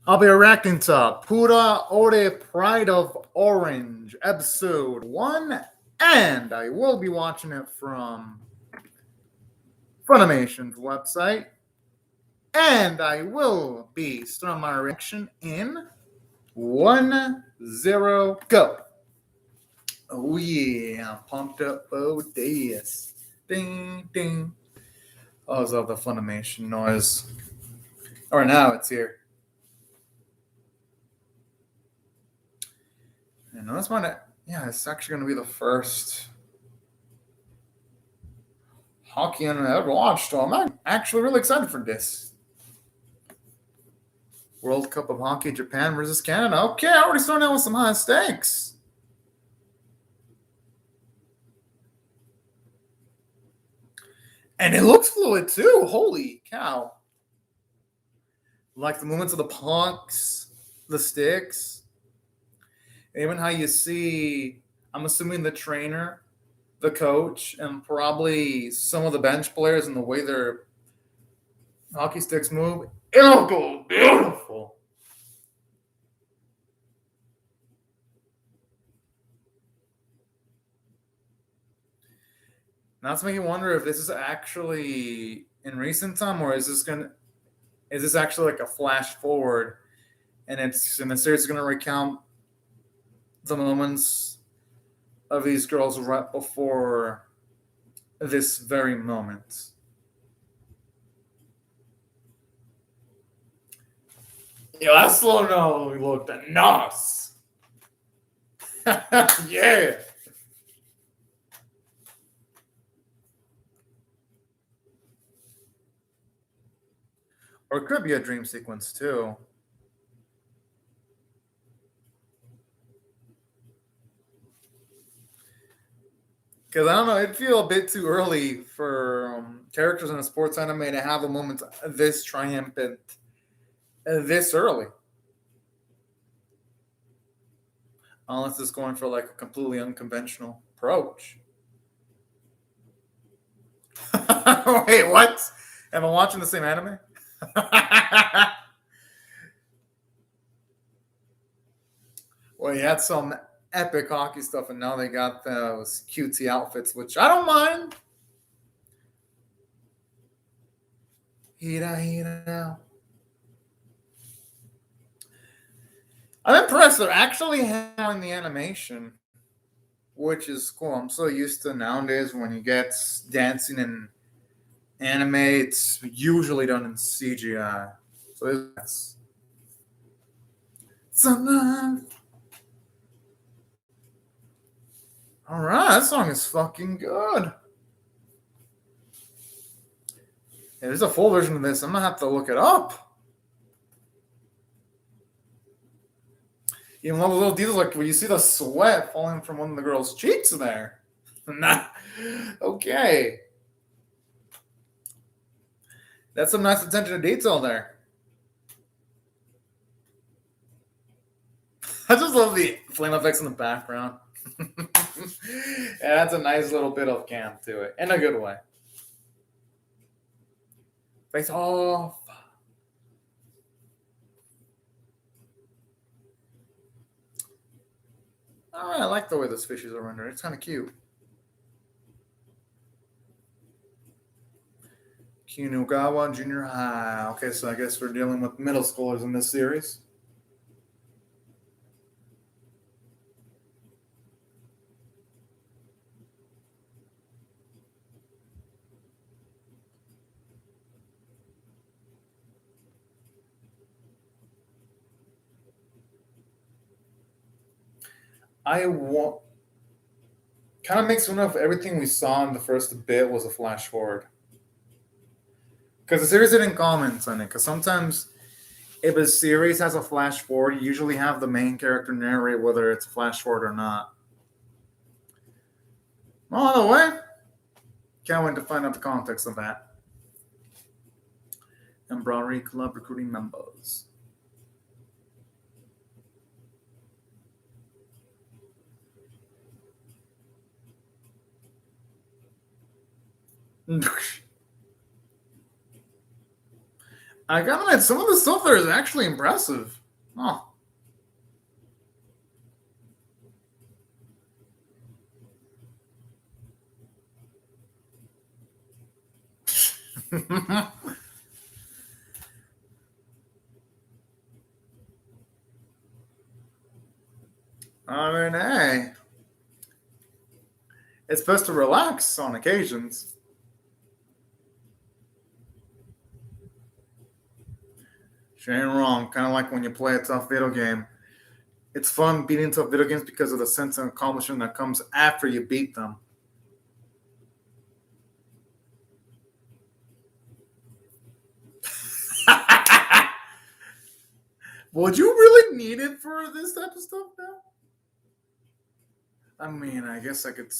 I'll be reacting to PuraOre Pride of Orange, episode 1, and I will be watching it from Funimation's website, and I will be starting my reaction in 1-0, go. Oh yeah, I'm pumped up, oh this. Ding, ding. Oh, I love the Funimation noise. Or now it's here. And that's one. Yeah, it's actually going to be the first hockey anime I ever watched. So I'm actually really excited for this. World Cup of Hockey, Japan versus Canada. Okay, I already started out with some high stakes. And it looks fluid too. Holy cow. Like the movements of the pucks, the sticks. Even how you see, I'm assuming the trainer, the coach, and probably some of the bench players and the way their hockey sticks move. It'll go beautiful. Now it's making me wonder if this is actually in recent time, or is this actually like a flash forward, and the series is gonna recount the moments of these girls right before this very moment. Yo, that slow no looked nice. Yeah. Or it could be a dream sequence too. Because I don't know, it'd feel a bit too early for characters in a sports anime to have a moment this triumphant this early. Unless it's going for like a completely unconventional approach. Wait, what? Am I watching the same anime? Well, you had some epic hockey stuff, and now they got those cutesy outfits, which I don't mind. Hira, hira. I'm impressed. They're actually having the animation, which is cool. I'm so used to nowadays when you get dancing in anime, it's usually done in CGI. So it's sometimes. All right, that song is fucking good. Yeah, there's a full version of this. I'm gonna have to look it up. Even all the little details, like when you see the sweat falling from one of the girl's cheeks there. Nah. Okay. That's some nice attention to detail there. I just love the flame effects in the background. Yeah, that's a nice little bit of camp to it, in a good way. Face off. All right, I like the way those fishes are rendered. It's kind of cute. Kinugawa Junior High. Okay, so I guess we're dealing with middle schoolers in this series. I want kind of makes me wonder if everything we saw in the first bit was a flash forward. Because the series didn't comment on it. Because sometimes if a series has a flash forward, you usually have the main character narrate whether it's a flash forward or not. All the way. Can't wait to find out the context of that. Embroidery Club recruiting members. I gotta admit, some of the stuff there is actually impressive. Oh. I mean, hey, it's best to relax on occasions. She ain't wrong. Kind of like when you play a tough video game. It's fun beating tough video games because of the sense of accomplishment that comes after you beat them. Would you really need it for this type of stuff now? I mean, I guess I could.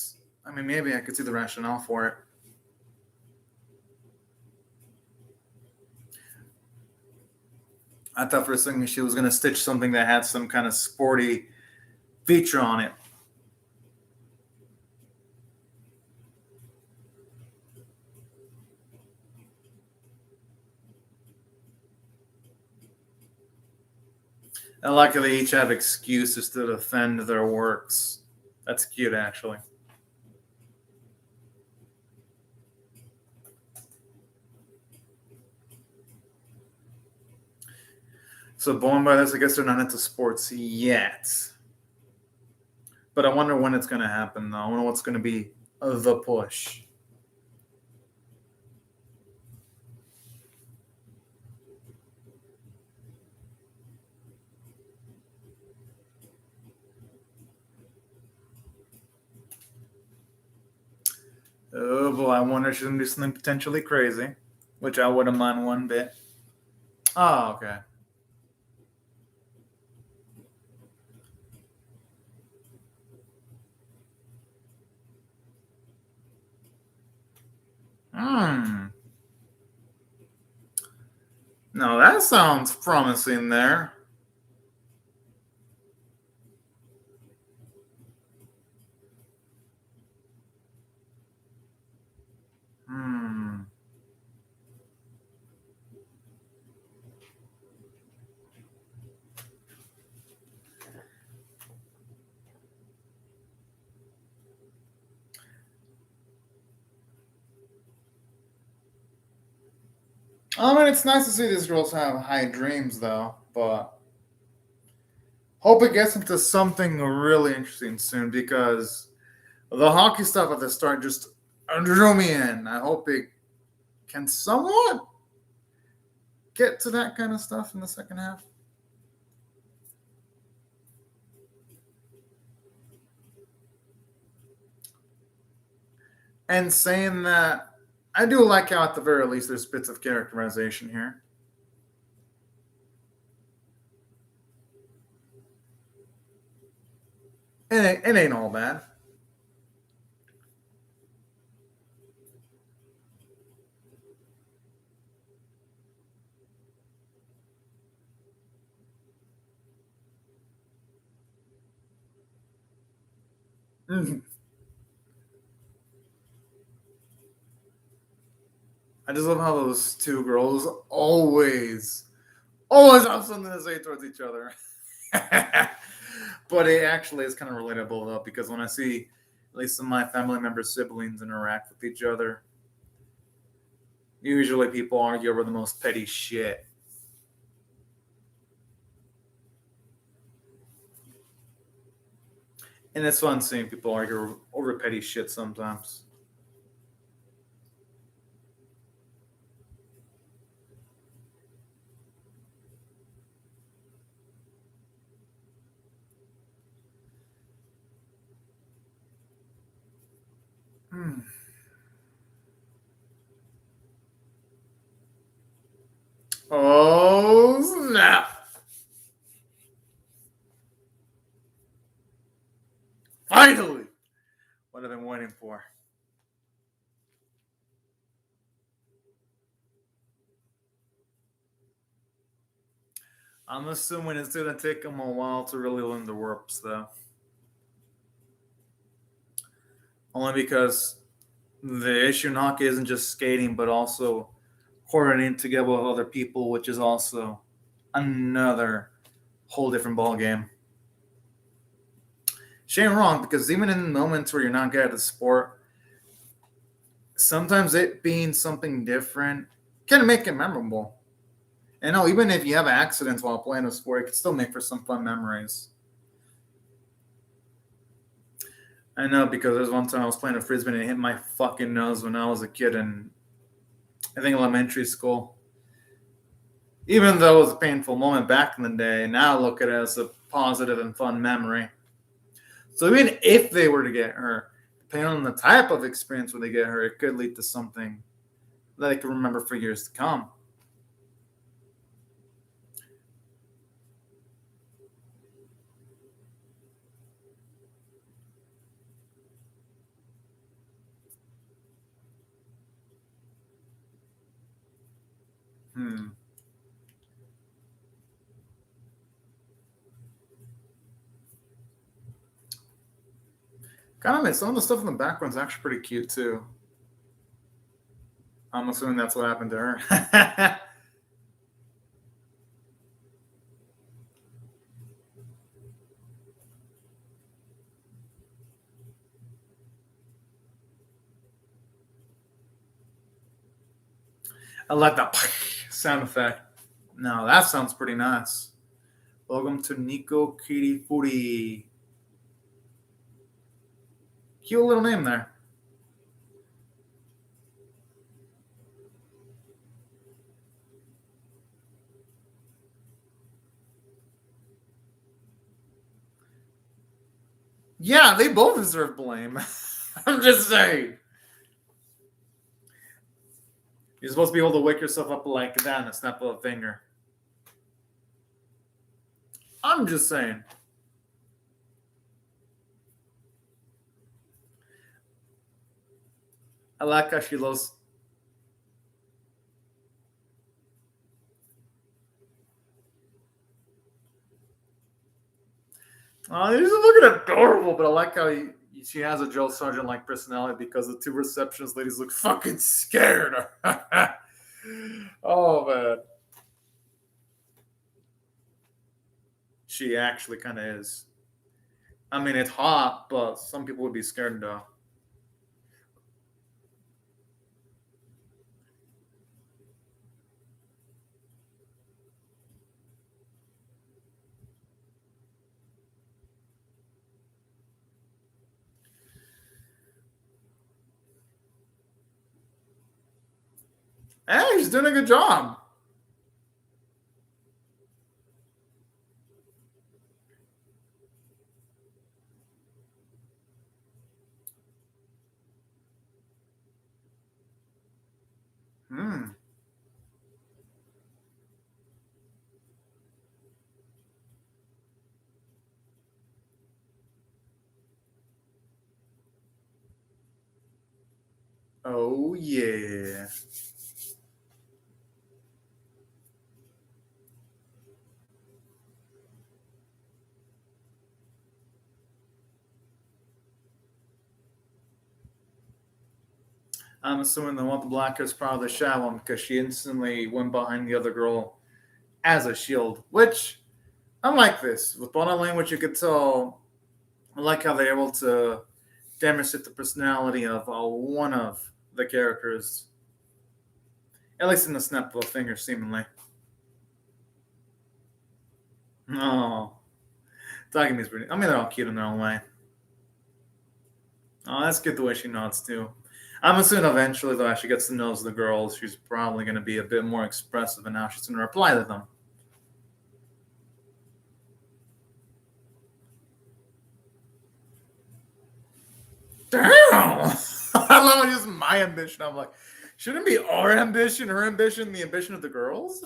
I mean, maybe I could see the rationale for it. I thought for a second she was going to stitch something that had some kind of sporty feature on it. I like how they each have excuses to defend their works. That's cute, actually. So, going by this, I guess they're not into sports yet. But I wonder when it's going to happen, though. I wonder what's going to be the push. Oh boy, I wonder if she's gonna do something potentially crazy, which I wouldn't mind one bit. Oh, okay. Hmm. No, that sounds promising there. Hmm. I mean, it's nice to see these girls have high dreams, though, but hope it gets into something really interesting soon because the hockey stuff at the start just drew me in. I hope it can somewhat get to that kind of stuff in the second half. And saying that, I do like how at the very least there's bits of characterization here. It ain't all bad. Mhm. I just love how those two girls always have something to say towards each other. But it actually is kind of relatable though, because when I see at least some of my family members' siblings interact with each other, usually people argue over the most petty shit. And it's fun seeing people argue over petty shit sometimes. Hmm. Oh, snap. Finally. What I've been waiting for. I'm assuming it's going to take them a while to really learn the ropes, though. Only because the issue in hockey isn't just skating, but also coordinating together with other people, which is also another whole different ball game. She ain't wrong, because even in moments where you're not good at the sport, sometimes it being something different can make it memorable. And no, even if you have accidents while playing a sport, it can still make for some fun memories. I know, because there's one time I was playing a frisbee and it hit my fucking nose when I was a kid in, I think, elementary school. Even though it was a painful moment back in the day, now I look at it as a positive and fun memory. So even if they were to get hurt, depending on the type of experience when they get hurt, it could lead to something that they can remember for years to come. Kind of, some of the stuff in the background is actually pretty cute too. I'm assuming that's what happened to her. I like that sound effect. No, that sounds pretty nice. Welcome to Nico Kitty Footy. Cute little name there. Yeah, they both deserve blame. I'm just saying. You're supposed to be able to wake yourself up like that in a snap of a finger. I'm just saying. I like how she loves. Oh, he's looking adorable, but I like how she has a Joe Sargent like personality, because the two receptionist ladies look fucking scared. Oh man, she actually kind of is. I mean, it's hot, but some people would be scared though. Hey, she's doing a good job. Hmm. Oh yeah. I'm assuming the one with the black hair is probably the shy one, because she instantly went behind the other girl as a shield. Which, I like this. With body language, you could tell. I like how they're able to demonstrate the personality of one of the characters, at least in the snap of a finger, seemingly. Oh, Takami's pretty. I mean, they're all cute in their own way. Oh, that's good the way she nods too. I'm assuming eventually, though, as she gets to know the girls, she's probably going to be a bit more expressive in how she's going to reply to them. Damn! I love how it's my ambition. I'm like, shouldn't it be our ambition, her ambition, the ambition of the girls?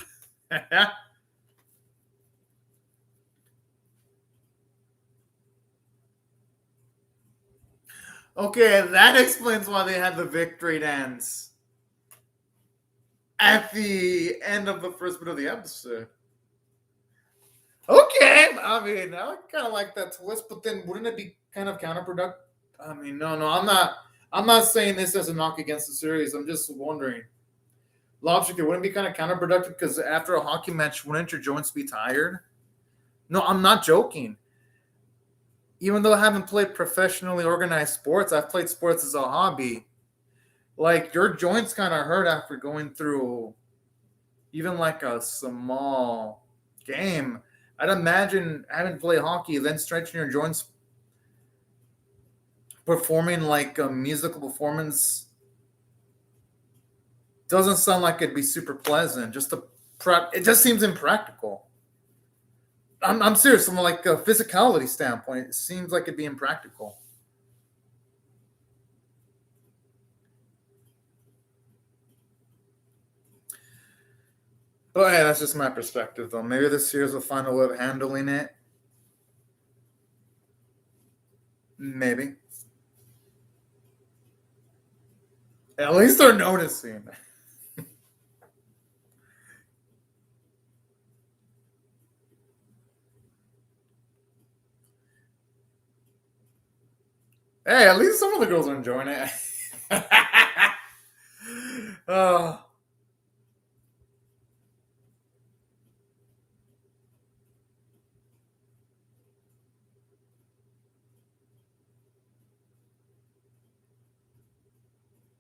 Okay, that explains why they had the victory dance at the end of the first bit of the episode. Okay, I mean, I kind of like that twist, but then wouldn't it be kind of counterproductive? I mean, no, I'm not. I'm not saying this as a knock against the series. I'm just wondering, Logic, it wouldn't be kind of counterproductive because after a hockey match, wouldn't your joints be tired? No, I'm not joking. Even though I haven't played professionally organized sports, I've played sports as a hobby. Like your joints kind of hurt after going through even like a small game. I'd imagine having played hockey, then stretching your joints, performing like a musical performance doesn't sound like it'd be super pleasant. Just to prep, it just seems impractical. I'm serious. From like a physicality standpoint, it seems like it'd be impractical. But hey, that's just my perspective, though. Maybe the Sears will find a way of handling it. Maybe. At least they're noticing. Hey, at least some of the girls are enjoying it. Oh.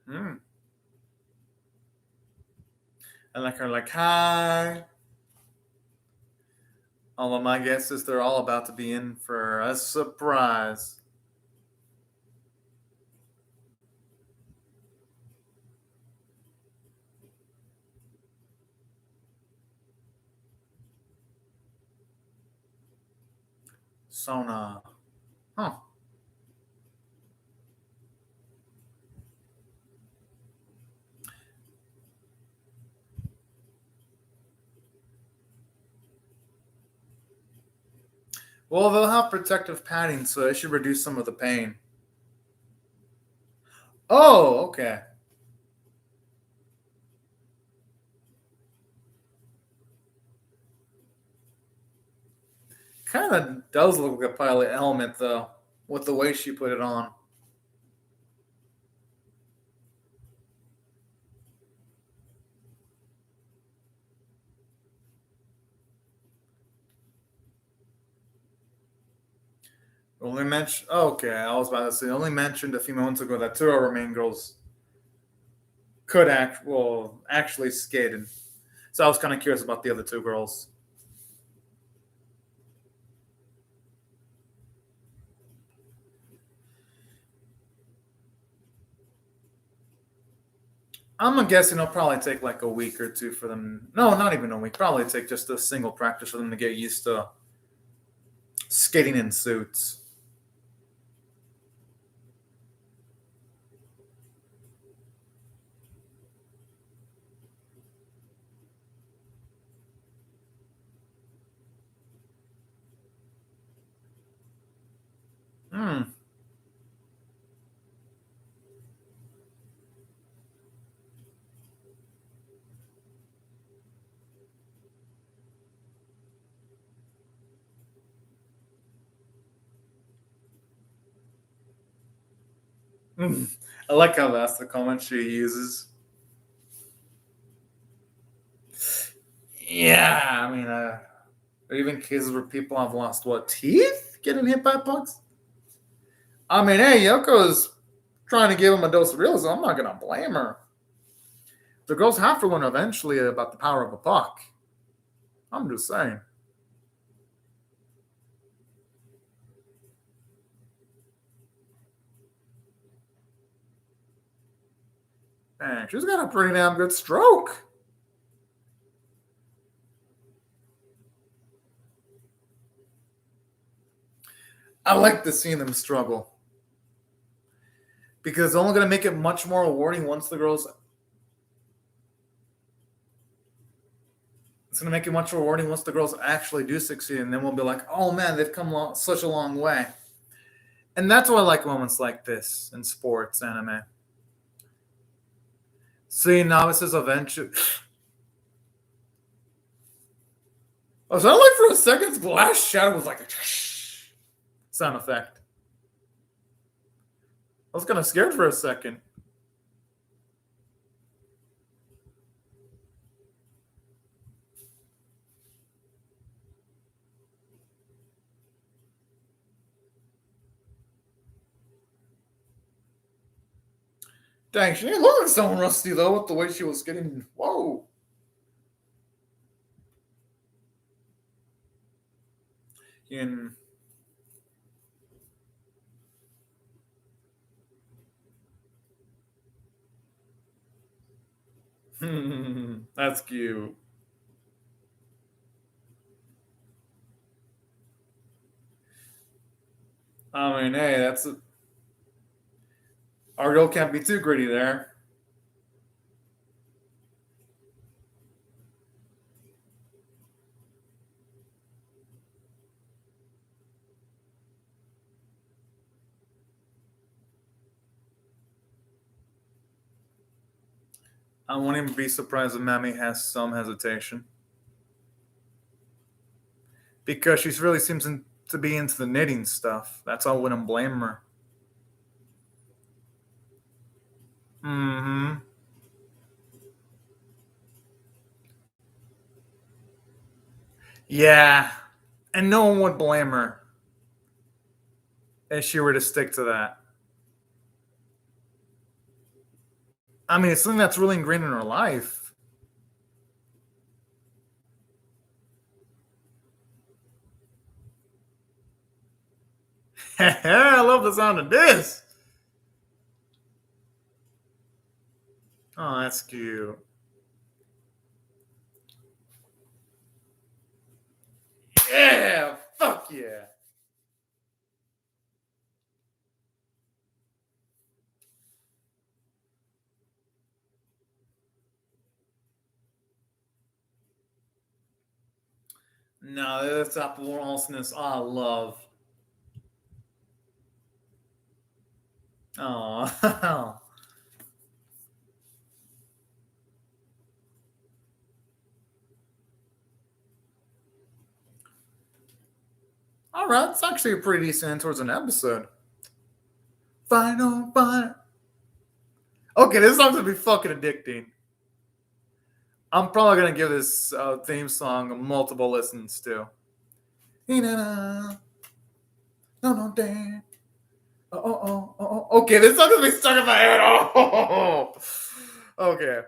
Hmm. And like, are like, hi. Although my guess is they're all about to be in for a surprise. Sona. Huh. Well, they'll have protective padding, so it should reduce some of the pain. Oh, okay. Kind of does look like a pilot helmet, though, with the way she put it on. Only mentioned. Oh, okay, I was about to say. Only mentioned a few moments ago that two of our main girls could actually skated. So I was kind of curious about the other two girls. I'm guessing it'll probably take like a week or two for them. No, not even a week. Probably take just a single practice for them to get used to skating in suits. Hmm. I like how that's the comment she uses. Yeah, I mean, or even cases where people have lost what teeth getting hit by pucks. I mean, hey, Yoko's trying to give him a dose of realism. I'm not gonna blame her. The girls have to learn eventually about the power of a puck. I'm just saying. Man, she's got a pretty damn good stroke. I like to see them struggle because it's only going to make it much more rewarding once the girls. It's going to make it much more rewarding once the girls actually do succeed, and then we'll be like, "Oh man, they've come such a long way." And that's why I like moments like this in sports anime. Seeing novices eventually. Oh, so I like for a second, the last shadow was like a sound effect. I was kind of scared for a second. Dang, she didn't look like someone rusty though with the way she was getting. Whoa. In that's cute. I mean, hey, our girl can't be too gritty there. I won't even be surprised if Mammy has some hesitation because she really seems to be into the knitting stuff. That's all. I wouldn't blame her. Mm-hmm. Yeah, and no one would blame her if she were to stick to that. I mean, it's something that's really ingrained in her life. I love the sound of this. Oh, that's cute. Yeah, fuck yeah. No, that's Apple awesomeness I love. Oh. All right, it's actually a pretty decent end towards an episode. Final. Okay, this song's gonna be fucking addicting. I'm probably gonna give this theme song multiple listens too. No, no, damn. Okay, this song is gonna be stuck in my head. Oh, okay.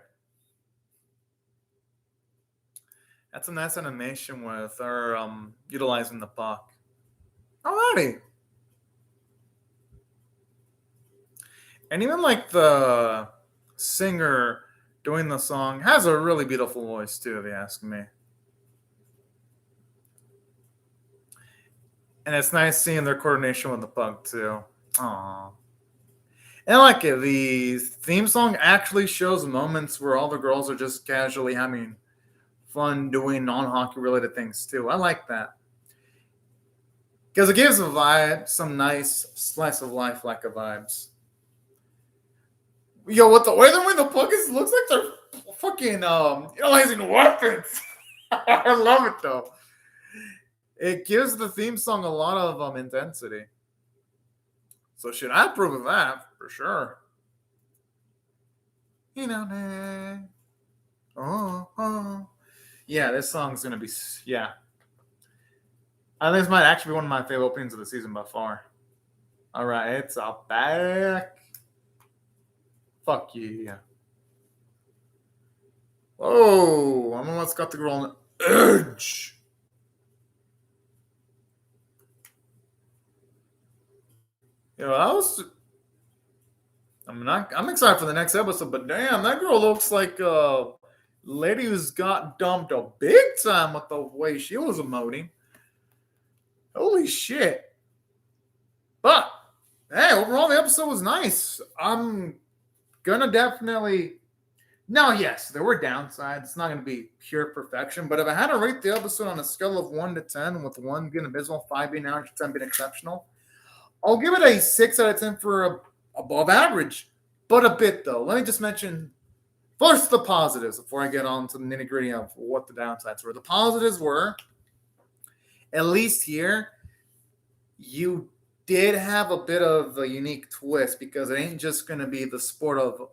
That's a nice animation with her utilizing the puck. Alrighty. And even like the singer doing the song has a really beautiful voice too, if you ask me. And it's nice seeing their coordination with the puck too. Aww. And I like it. The theme song actually shows moments where all the girls are just casually having fun doing non-hockey related things too. I like that. Because it gives a vibe, some nice slice of life like a vibes. Yo, what the way the puck is looks like they're fucking utilizing weapons. I love it though. It gives the theme song a lot of intensity. So should I approve of that for sure? Oh. Yeah, this song's gonna be yeah. This might actually be one of my favorite openings of the season by far. All right, it's up back. Fuck yeah. Oh, I don't know what's got the girl on the edge. Yo, I'm excited for the next episode, but damn, that girl looks like a lady who's got dumped a big time with the way she was emoting. Holy shit. But hey, overall the episode was nice. I'm gonna definitely now, yes, there were downsides. It's not gonna be pure perfection, but if I had to rate the episode on a scale of 1 to 10, with 1 being abysmal, 5 being average, 10 being exceptional, I'll give it a 6 out of 10 for above average, but a bit though. Let me just mention first the positives before I get on to the nitty gritty of what the downsides were. The positives were, at least here, you did have a bit of a unique twist because it ain't just going to be the sport of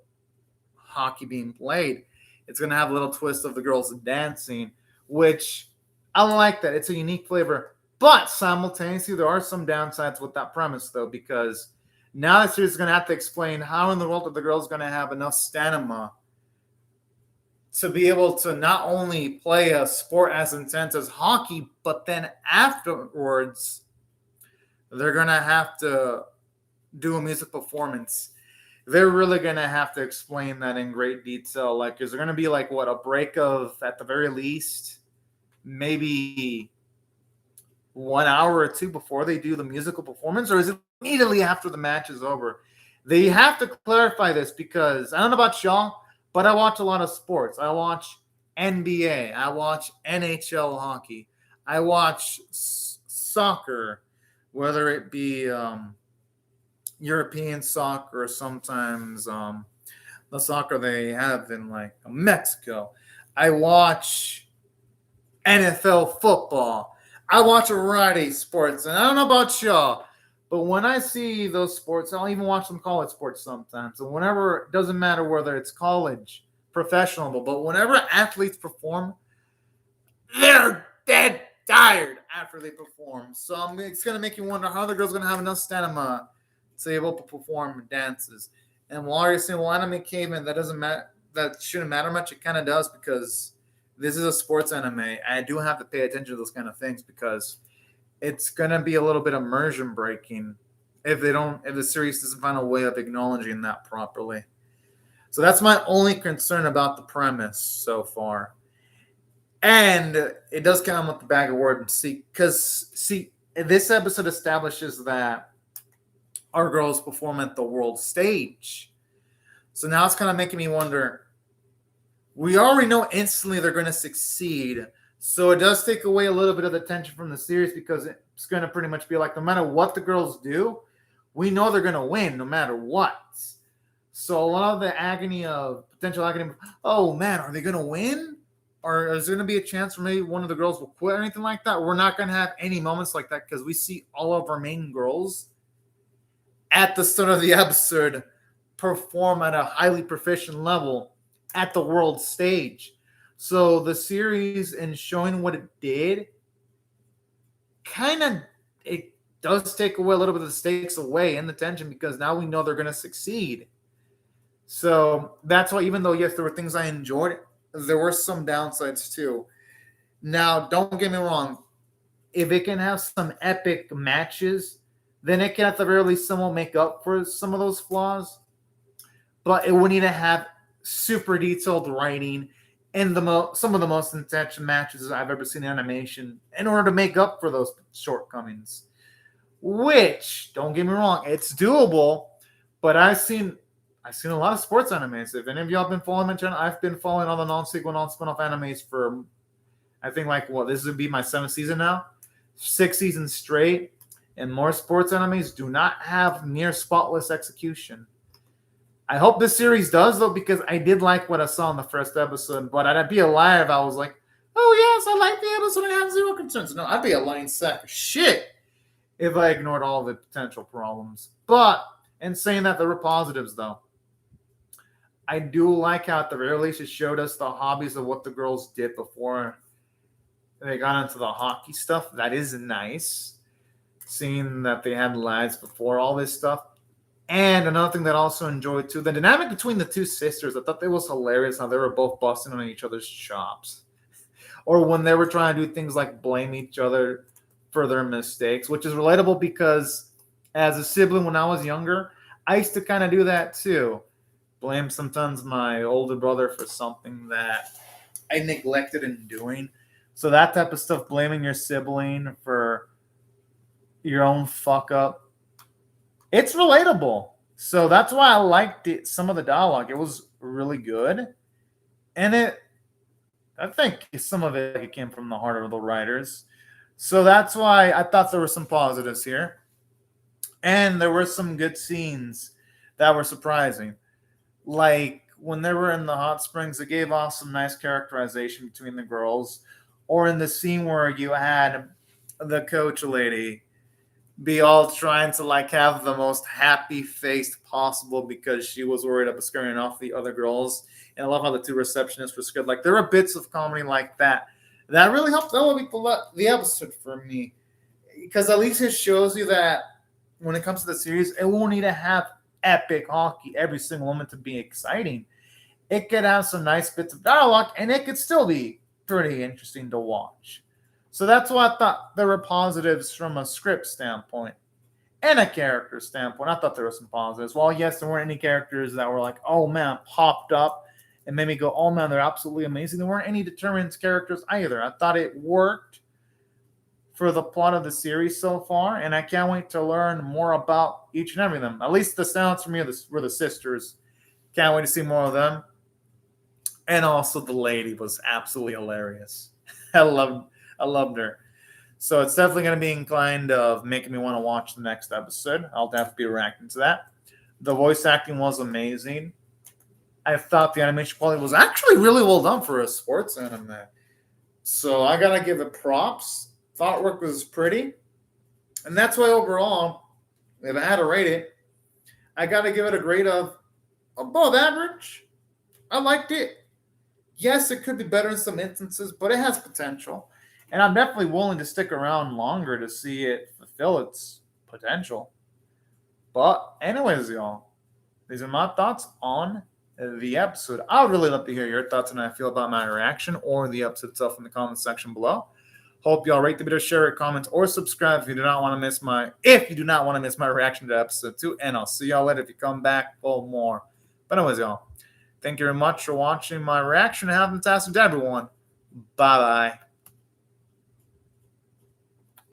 hockey being played. It's going to have a little twist of the girls dancing, which I like that. It's a unique flavor. But simultaneously, there are some downsides with that premise, though, because Now the series is going to have to explain how in the world are the girls going to have enough stamina to be able to not only play a sport as intense as hockey, but then afterwards, they're going to have to do a music performance. They're really going to have to explain that in great detail. Like, is there going to be like a break of, at the very least, maybe 1 hour or two before they do the musical performance, or is it immediately after the match is over? They have to clarify this because I don't know about y'all, but I watch a lot of sports. I watch NBA. I watch NHL hockey. I watch soccer, whether it be European soccer or sometimes the soccer they have in like Mexico. I watch NFL football. I watch a variety of sports, and I don't know about y'all, but when I see those sports, I'll even watch some college sports sometimes. And whenever, it doesn't matter whether it's college, professional, but whenever athletes perform, they're dead tired after they perform. So it's going to make you wonder how the girl's going to have enough stamina to be able to perform dances. And while you're saying, well, anime caveman, that doesn't matter, that shouldn't matter much, it kind of does because this is a sports anime. I do have to pay attention to those kind of things because it's gonna be a little bit immersion breaking if the series doesn't find a way of acknowledging that properly. So that's my only concern about the premise so far. And it does come with the bag of words. See, this episode establishes that our girls perform at the world stage. So now it's kind of making me wonder. We already know instantly they're going to succeed. So it does take away a little bit of the tension from the series because it's going to pretty much be like no matter what the girls do, we know they're going to win no matter what. So a lot of the potential agony, oh man, are they going to win? Or is there going to be a chance where maybe one of the girls will quit or anything like that? We're not going to have any moments like that because we see all of our main girls at the start of the episode perform at a highly proficient level at the world stage. So the series and showing what it did it does take away a little bit of the stakes away and the tension because now we know they're going to succeed. So that's why, even though, yes, there were things I enjoyed, there were some downsides too. Now, don't get me wrong. If it can have some epic matches, then it can at the very least somewhat make up for some of those flaws. But it would need to have super detailed writing and some of the most intense matches I've ever seen in animation in order to make up for those shortcomings. Which, don't get me wrong, it's doable. But I've seen a lot of sports animes. If any of y'all have been following my channel, I've been following all the non-sequel, non-spin-off animes for, I think, this would be my 7th season now. 6 seasons straight. And more sports animes do not have near spotless execution. I hope this series does, though, because I did like what I saw in the first episode. But I'd be a liar if I was like, oh, yes, I like the episode and I have zero concerns. No, I'd be a lying sack of shit if I ignored all the potential problems. But, in saying that, there were positives, though. I do like how at the very least it showed us the hobbies of what the girls did before they got into the hockey stuff. That is nice. Seeing that they had lives before all this stuff. And another thing that I also enjoyed too, the dynamic between the two sisters. I thought it was hilarious how they were both busting on each other's chops. Or when they were trying to do things like blame each other for their mistakes, which is relatable because as a sibling when I was younger, I used to kind of do that too. Blame sometimes my older brother for something that I neglected in doing. So that type of stuff, blaming your sibling for your own fuck up, it's relatable. So that's why I liked some of the dialogue. It was really good. And I think some of it came from the heart of the writers. So that's why I thought there were some positives here. And there were some good scenes that were surprising. Like when they were in the hot springs, it gave off some nice characterization between the girls. Or in the scene where you had the coach lady be all trying to have the most happy face possible because she was worried about scaring off the other girls. And I love how the two receptionists were scared. There were bits of comedy like that. That really helped elevate the episode for me. Because at least it shows you that when it comes to the series, it won't need to have epic hockey every single moment to be exciting. It could have some nice bits of dialogue, and it could still be pretty interesting to watch. So that's why I thought there were positives from a script standpoint and a character standpoint. I thought there were some positives. While yes, there weren't any characters that were like, oh man, popped up and made me go, oh man, they're absolutely amazing. There weren't any determined characters either. I thought it worked for the plot of the series so far, and I can't wait to learn more about each and every of them. At least the sounds for me were the sisters. Can't wait to see more of them. And also the lady was absolutely hilarious. I loved her. So it's definitely going to be inclined of making me want to watch the next episode. I'll definitely be reacting to that. The voice acting was amazing. I thought the animation quality was actually really well done for a sports anime. So I got to give it props. The artwork was pretty. And that's why overall, if I had to rate it, I got to give it a grade of above average. I liked it. Yes, it could be better in some instances, but it has potential. And I'm definitely willing to stick around longer to see it fulfill its potential. But anyways, y'all, these are my thoughts on the episode. I would really love to hear your thoughts on how I feel about my reaction or the episode itself in the comment section below. Hope y'all rate the video, share it, comment, or subscribe if you do not want to miss my reaction to episode 2. And I'll see y'all later if you come back for more. But anyways, y'all, thank you very much for watching my reaction. Have a fantastic day, everyone. Bye-bye.